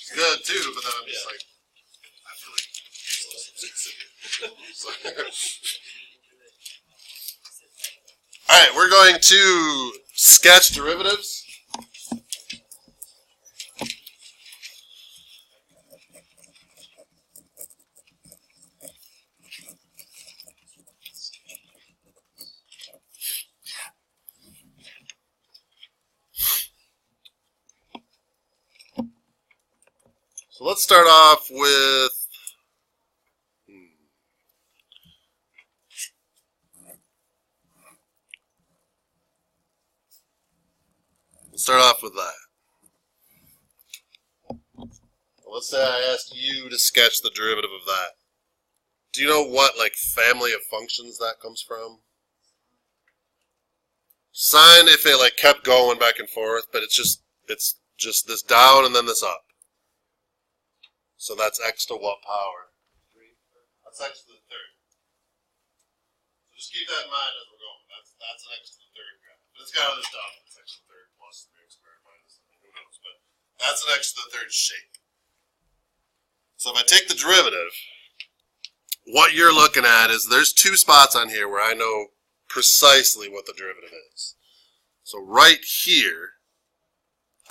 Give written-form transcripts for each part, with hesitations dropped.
is good too, but then I'm just like, I feel like useless. All right, we're going to sketch derivatives. So let's start off with that. Let's say I asked you to sketch the derivative of that. Do you know what like family of functions that comes from? Sine if it like kept going back and forth, but it's just this down and then this up. So that's x to what power? That's x to the third. So just keep that in mind as we're going. That's an x to the third graph. But it's got other stuff. It's x to the third plus 3x squared minus, who knows, but that's an x to the third shape. So if I take the derivative, what you're looking at is there's two spots on here where I know precisely what the derivative is. So right here,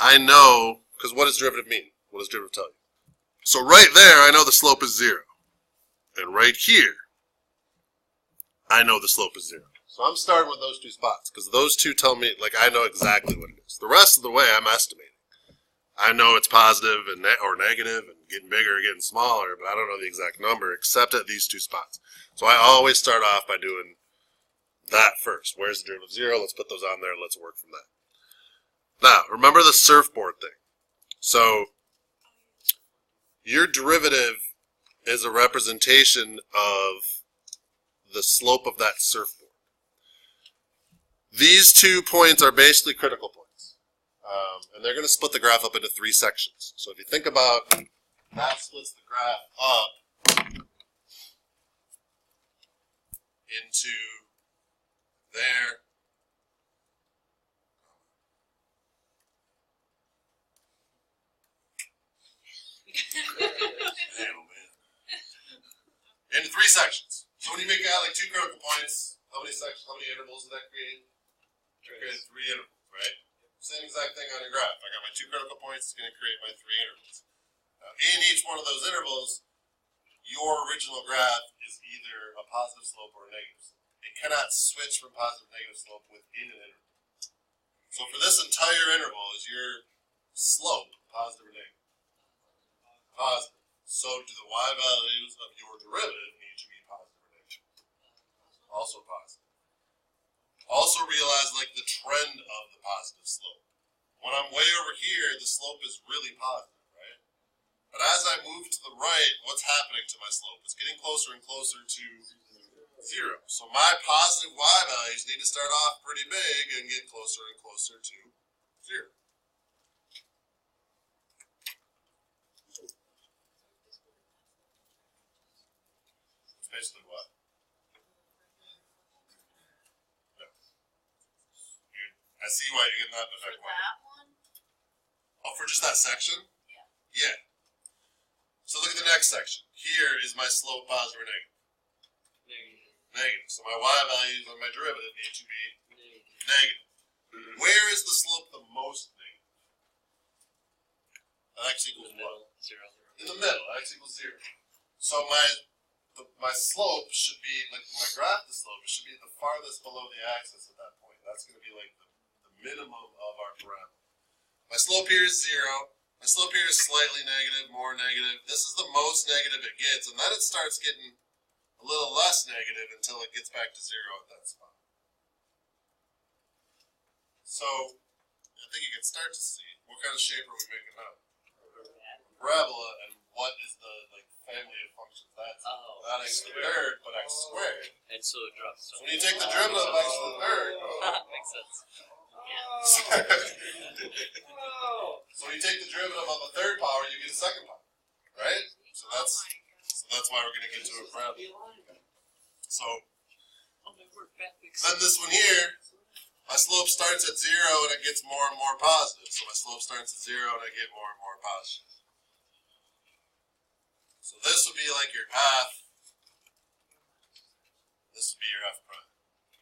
I know, because what does derivative mean? What does derivative tell you? So right there, I know the slope is 0. And right here, I know the slope is 0. So I'm starting with those two spots, because those two tell me, like, I know exactly what it is. The rest of the way, I'm estimating. I know it's positive and or negative and getting bigger or getting smaller, but I don't know the exact number except at these two spots. So I always start off by doing that first. Where's the derivative of 0? Let's put those on there and let's work from that. Now, remember the surfboard thing. So your derivative is a representation of the slope of that surfboard. These 2 points are basically critical points. And they're going to split the graph up into 3 sections. So if you think about that splits the graph up into there. Man, oh man. Into 3 sections. So when you make out like 2 critical points, how many sections, how many intervals does that create? Create 3 intervals, right? Same exact thing on your graph. I got my 2 critical points, it's going to create my 3 intervals. Now, in each one of those intervals, your original graph is either a positive slope or a negative slope. It cannot switch from positive to negative slope within an interval. So for this entire interval, is your slope positive or negative? Positive. So do the y values of your derivative need to be positive or negative? Also positive. Also realize like the trend of the positive slope. When I'm way over here, the slope is really positive, right? But as I move to the right, what's happening to my slope? It's getting closer and closer to 0. So my positive y values need to start off pretty big and get closer and closer to 0. It's basically what? I see why you're getting that effect. For that one? Oh, for just that section? Yeah. Yeah. So look at the next section. Here is my slope positive or negative? Negative. Negative. So my y values on my derivative need to be negative. Where is the slope the most negative? X equals what? 0. In the middle. X equals 0. So my slope should be, like when I graph the slope, it should be the farthest below the axis at that point. That's going to be like the minimum of our parabola. My slope here is 0. My slope here is slightly negative, more negative. This is the most negative it gets, and then it starts getting a little less negative until it gets back to 0 at that spot. So I think you can start to see what kind of shape are we making now? Parabola, and what is the like family of functions? That's not x to the third, but x squared. And so it drops. So when you take the derivative of x to the third, makes sense. so when you take the derivative of the third power, you get a second power, right? So that's why we're going to get to a parabola. So then this one here, my slope starts at 0 and it gets more and more positive. So my slope starts at 0 and I get more and more positive. So this would be like your f. This would be your f prime.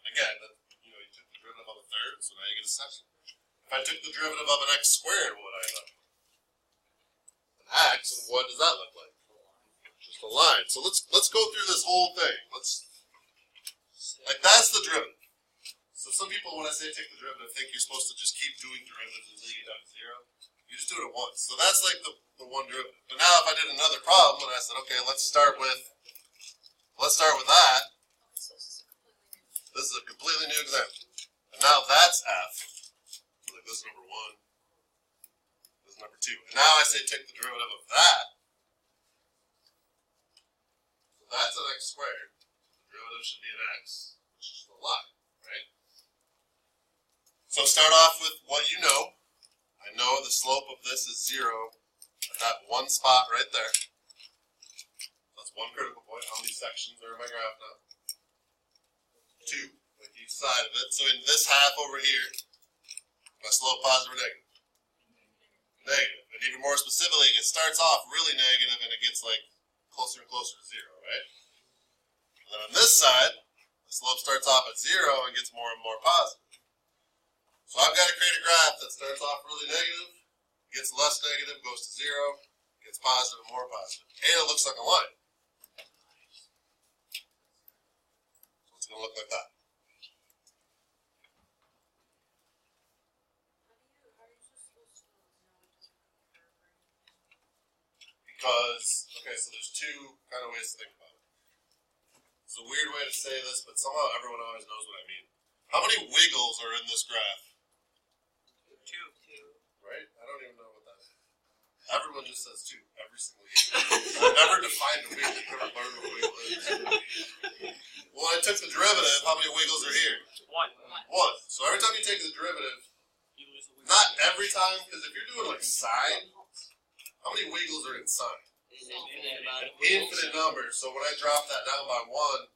And again, you took the derivative of a third, so now you get a section. If I took the derivative of an x squared, what would I end up with? An x, and what does that look like? Just a line. So let's go through this whole thing. That's the derivative. So some people, when I say take the derivative, think you're supposed to just keep doing derivatives until you get down to 0. You just do it at once. So that's like the one derivative. But now if I did another problem and I said, okay, let's start with that. This is a completely new example. And now that's f. Like this is number 1. This is number 2. And now I say take the derivative of that. So that's an x squared. The derivative should be an x, which is a line, right? So start off with what you know. I know the slope of this is 0 at that one spot right there. That's one critical point. How many sections are in my graph now? 2, like each side of it. So in this half over here, my slope positive or negative? Negative. And even more specifically, it starts off really negative and it gets like closer and closer to 0, right? And then on this side, the slope starts off at 0 and gets more and more positive. So I've got to create a graph that starts off really negative, gets less negative, goes to 0, gets positive and more positive. And it looks like a line. So it's going to look like that. Because, okay, so there's two kind of ways to think about it. It's a weird way to say this, but somehow everyone always knows what I mean. How many wiggles are in this graph? 2. Right? I don't even know what that is. Everyone just says 2 every single year. I've never defined a wiggle. I've never learned what a wiggle is. Well, I took the derivative. How many wiggles are here? 1. So every time you take the derivative, not every time, because if you're doing like sine, how many wiggles are in sine? Infinite number. So when I drop that down by 1,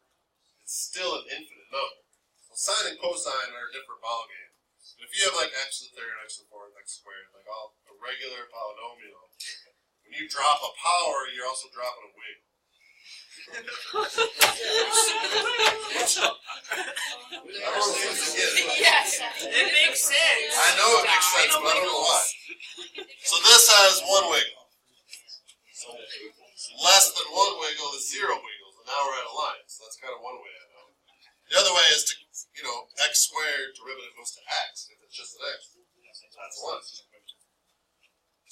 it's still an infinite number. So sine and cosine are a different ballgame. But if you have like x to the third, x to the fourth, x squared, like all a regular polynomial, when you drop a power, you're also dropping a wiggle. Everyone seems to get it. Yes, it makes sense. I know it makes sense, but I don't know why. So this has 1 wiggle. So less than 1 wiggle is 0 wiggles, and now we're at a line. So that's kind of one way I know. The other way is to, x squared derivative goes to x. If it's just an x, that's 1.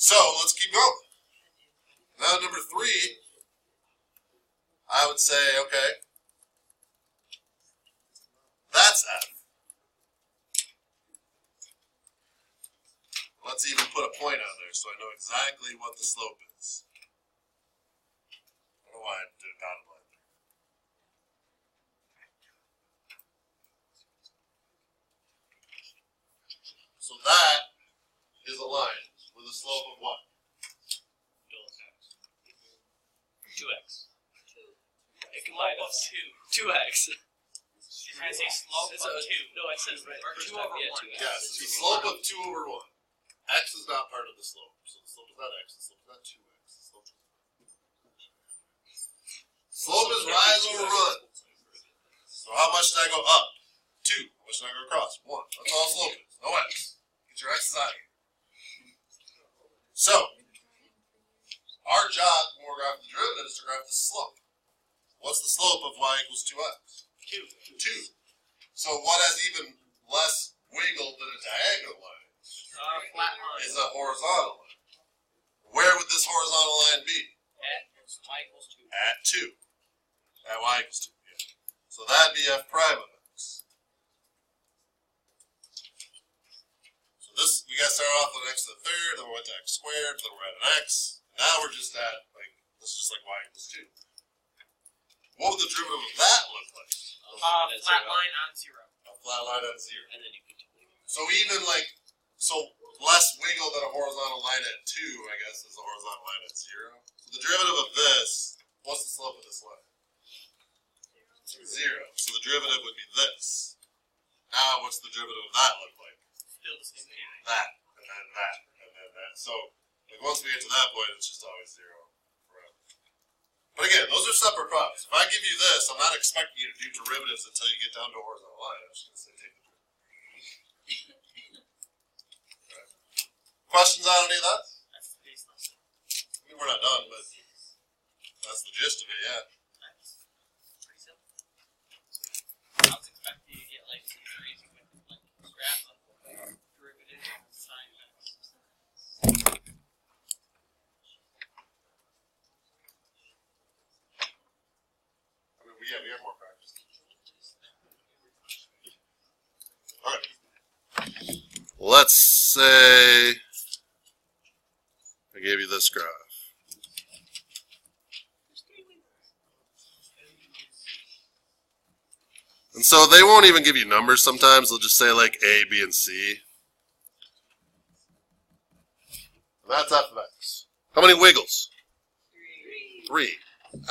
So let's keep going. Now number 3, I would say, okay, that's f. Let's even put a point on there so I know exactly what the slope is. I don't know why I did a dotted line there. So that is a line with a slope of what? 2x. It combined us 2x. It has a slope of 2. No, I said right. Or First 2 time, over yeah, 1. 2x. Yes, it's the slope of 2 over 1. X is not part of the slope. So the slope is not x, the slope is not 2x. Slope is rise over run. So how much did I go up? 2. How much did I go across? 1. That's all slope is. No x. Get your x's out of here. So, our job when we're graphing the derivative is to graph the slope. What's the slope of y equals 2x? 2. So what has even less wiggle than a diagonal line Flat line. is a horizontal line. Where would this horizontal line be? At y equals 2. At 2. At y equals 2. Yeah. So that'd be f prime of x. So this, we got started off with x to the third, then we went to x squared, then we're at an x. Now we're just at, this is just like y equals 2. What would the derivative of that look like? Flat line on 0. A flat line at 0. And then you put 2. So even so less wiggle than a horizontal line at 2, I guess, is a horizontal line at 0. So the derivative of this, what's the slope of this line? 0. So the derivative would be this. Now what's the derivative of that look like? Still the same thing. That, and then that, and then that. So once we get to that point, it's just always 0 forever. But again, those are separate problems. If I give you this, I'm not expecting you to do derivatives until you get down to a horizontal line. I'm just going to say take the derivative. Right. Questions on any of that? That's the base lesson. I mean, we're not done, but that's the gist of it, yeah. That's pretty simple. I was expecting you to get like some crazy with like graphs on derivatives and sine x. I mean, we have more practice. Alright. Let's say I gave you this graph. And so they won't even give you numbers sometimes. They'll just say like A, B, and C. And that's f of x. How many wiggles? 3.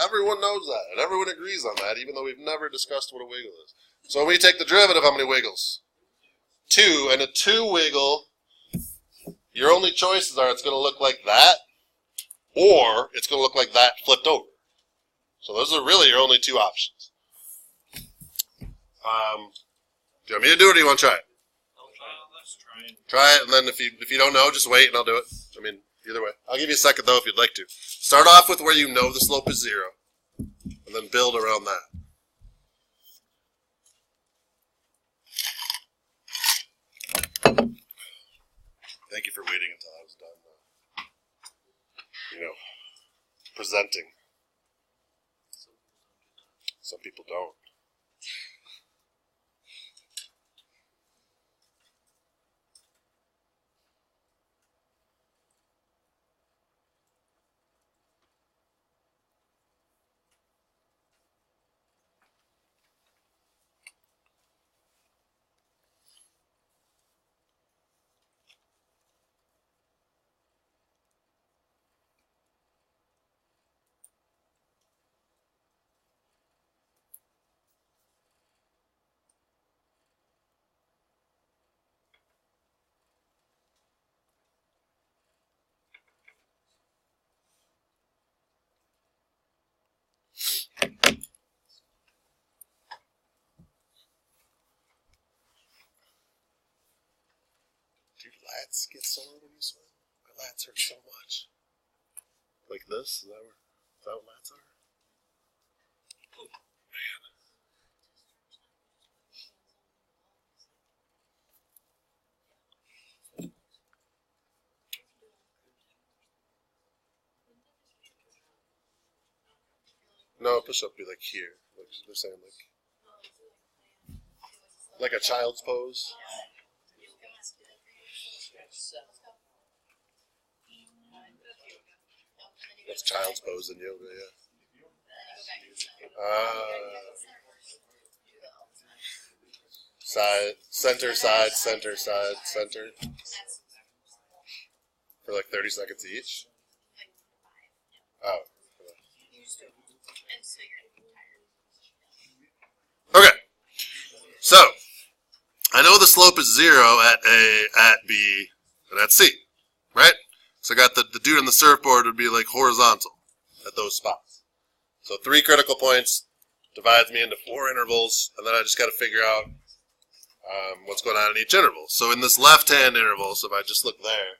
Everyone knows that, and everyone agrees on that, even though we've never discussed what a wiggle is. So when we take the derivative, how many wiggles? 2, and a 2 wiggle, your only choices are it's going to look like that, or it's going to look like that flipped over. So those are really your only 2 options. Do you want me to do it, or do you want to try it? Let's try it. Try it, and then if you don't know, just wait, and I'll do it. I mean, either way. I'll give you a second, though, if you'd like to. Start off with where you know the slope is 0, and then build around that. Thank you for waiting until I was done, presenting. Some people don't. Do your lats get sore when you swim? My lats hurt so much. Like this? Is that what lats are? Oh, man. No, push up be like here. Like they're saying like a child's pose. That's child's pose in yoga, yeah. Side, center, side, center, side, center. For like 30 seconds each. Oh. Okay. So, I know the slope is 0 at A, at B, and at C, right? So I got the dude on the surfboard would be like horizontal at those spots. So 3 critical points divides me into 4 intervals, and then I just got to figure out what's going on in each interval. So in this left-hand interval, so if I just look there,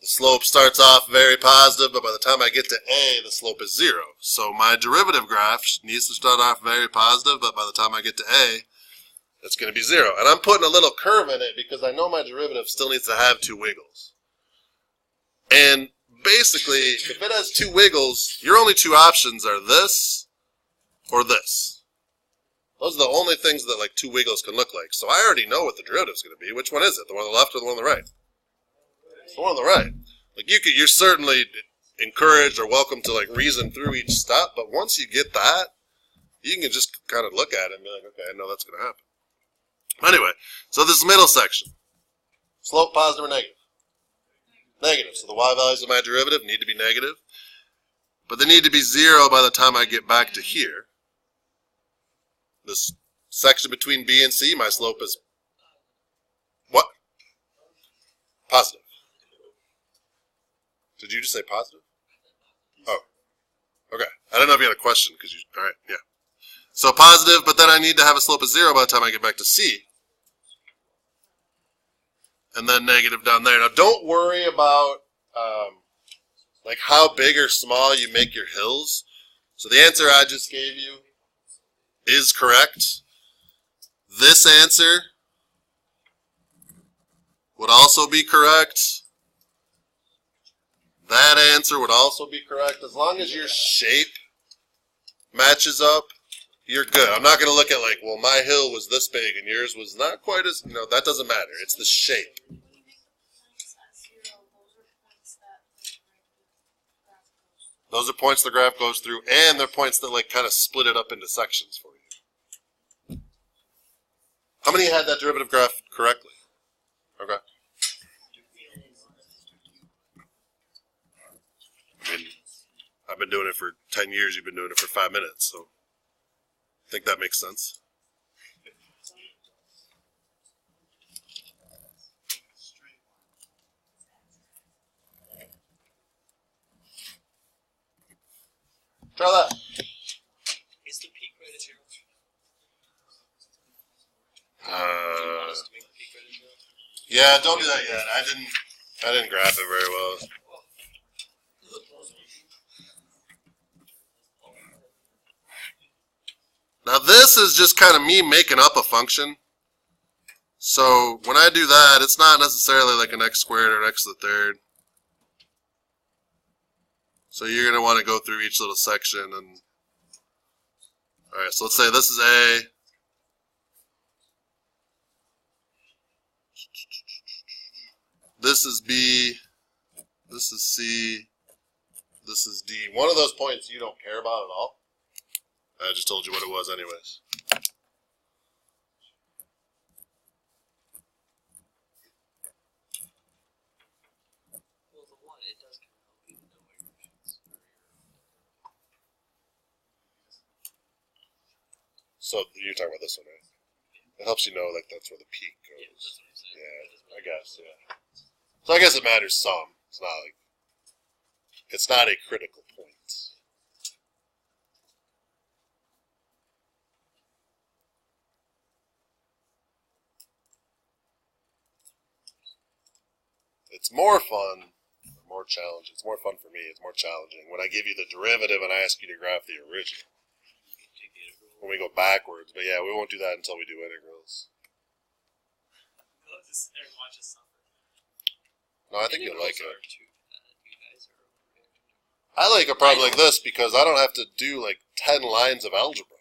the slope starts off very positive, but by the time I get to A, the slope is 0. So my derivative graph needs to start off very positive, but by the time I get to A, it's going to be 0. And I'm putting a little curve in it because I know my derivative still needs to have 2 wiggles. And basically, if it has 2 wiggles, your only 2 options are this or this. Those are the only things that like 2 wiggles can look like. So I already know what the derivative is going to be. Which one is it? The one on the left or the one on the right? It's the one on the right. Like you're certainly encouraged or welcome to like reason through each step, but once you get that, you can just kind of look at it and be like, okay, I know that's going to happen. Anyway, so this middle section, slope positive or negative? Negative. So the y values of my derivative need to be negative, but they need to be 0 by the time I get back to here. This section between B and C, my slope is what? Positive. Did you just say positive? Oh. Okay. I don't know if you had a question because you. All right. Yeah. So positive, but then I need to have a slope of 0 by the time I get back to C. And then negative down there. Now, don't worry about like how big or small you make your hills. So the answer I just gave you is correct. This answer would also be correct. That answer would also be correct. As long as your shape matches up, you're good. I'm not going to look at like, well, my hill was this big and yours was not quite as, that doesn't matter. It's the shape. Those are points the graph goes through, and they're points that like kind of split it up into sections for you. How many had that derivative graph correctly? Okay. I mean, I've been doing it for 10 years. You've been doing it for 5 minutes, so I think that makes sense. Try that. Is the peak right at 0? Yeah, don't do that yet. I didn't graph it very well. Now this is just kind of me making up a function. So when I do that, it's not necessarily like an x squared or an x to the third. So you're going to want to go through each little section. And all right, so let's say this is A. This is B. This is C. This is D. One of those points you don't care about at all. I just told you what it was anyways. Well, the one, it does kind of help you know where your shoots. So you're talking about this one, right? It helps you know like that's where the peak goes. Yeah, that's what I'm saying. Yeah, I guess, yeah. So I guess it matters some. It's not like, it's not a critical point. It's more fun, more challenging. It's more fun for me. It's more challenging when I give you the derivative and I ask you to graph the original. When we go backwards, but yeah, we won't do that until we do integrals. I'll just sit there and watch us suffer. No, I think you'll like it. You guys are I like a problem like this because I don't have to do like 10 lines of algebra.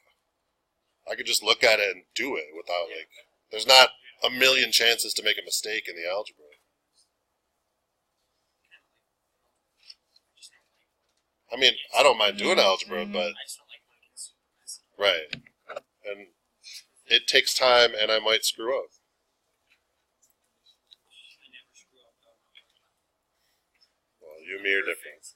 I could just look at it and do it without like, there's not a million chances to make a mistake in the algebra. I mean, I don't mind doing algebra, but, I just don't like when it gets messy. right. And it takes time and I might screw up. I never screw up though. Well, you and me are different.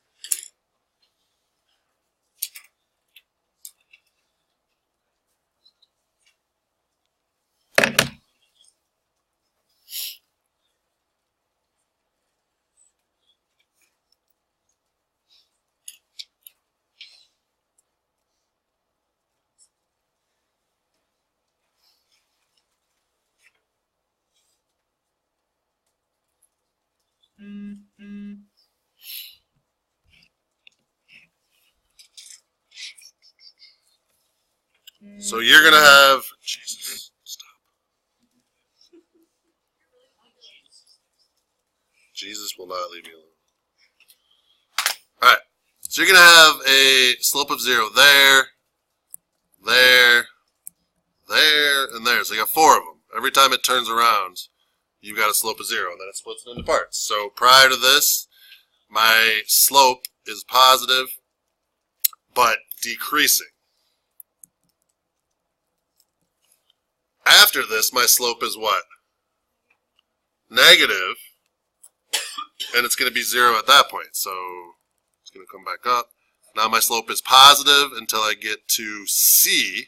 So you're going to have, Jesus, stop. Jesus will not leave me alone. Alright, so you're going to have a slope of 0 there, there, there, and there. So you got 4 of them. Every time it turns around, you've got a slope of 0, and then it splits it into parts. So prior to this, my slope is positive, but decreasing. After this, my slope is what? Negative, and it's going to be 0 at that point. So it's going to come back up. Now my slope is positive until I get to C.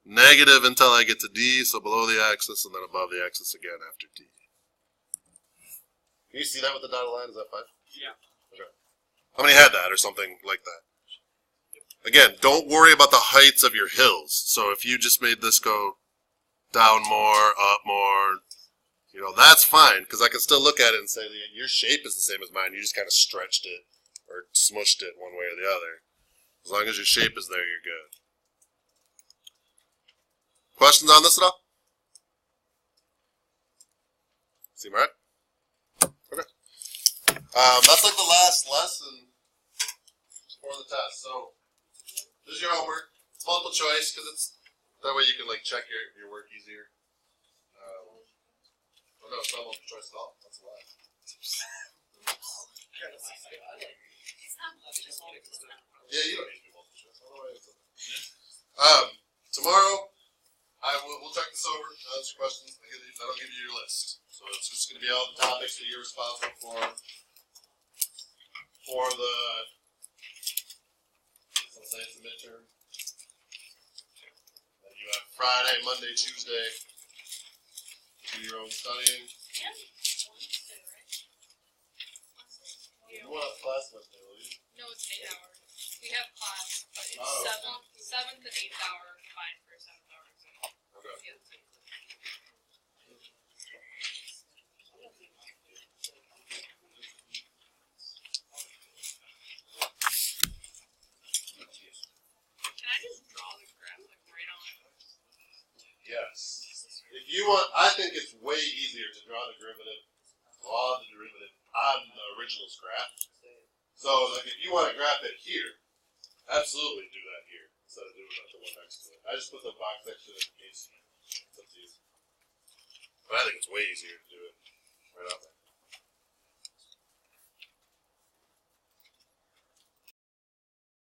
Negative until I get to D, so below the axis, and then above the axis again after D. Can you see that with the dotted line? Is that fine? Yeah. How many had that or something like that? Again, don't worry about the heights of your hills. So if you just made this go down more, up more, you know, that's fine because I can still look at it and say your shape is the same as mine. You just kind of stretched it or smushed it one way or the other. As long as your shape is there, you're good. Questions on this at all? Seem right? Okay. That's like the last lesson for the test. So this is your homework. It's multiple choice because it's that way you can like check your work easier. Oh no, it's not multiple choice at all. That's a lie. Yeah, you don't need to do multiple choice. I don't know why it's tomorrow, we'll check this over, answer questions. That'll give you your list. So it's just going to be all the topics that you're responsible for the, let's say it's the midterm. Then you have Friday, Monday, Tuesday to do your own studying. You won't have class Wednesday, will you? No, it's 8 hours. We have class, but it's Oh. seventh and 8th hour combined for a 7th hour exam. Okay. Yeah. Can I just draw the graph like right on it? Yes. If you want, I think it's way easier to draw the derivative on the original graph. So, like, if you want to graph it here, absolutely do that here instead of doing the one next to it. I just put the box next to it in case it's up to you. But I think it's way easier to do it right out there.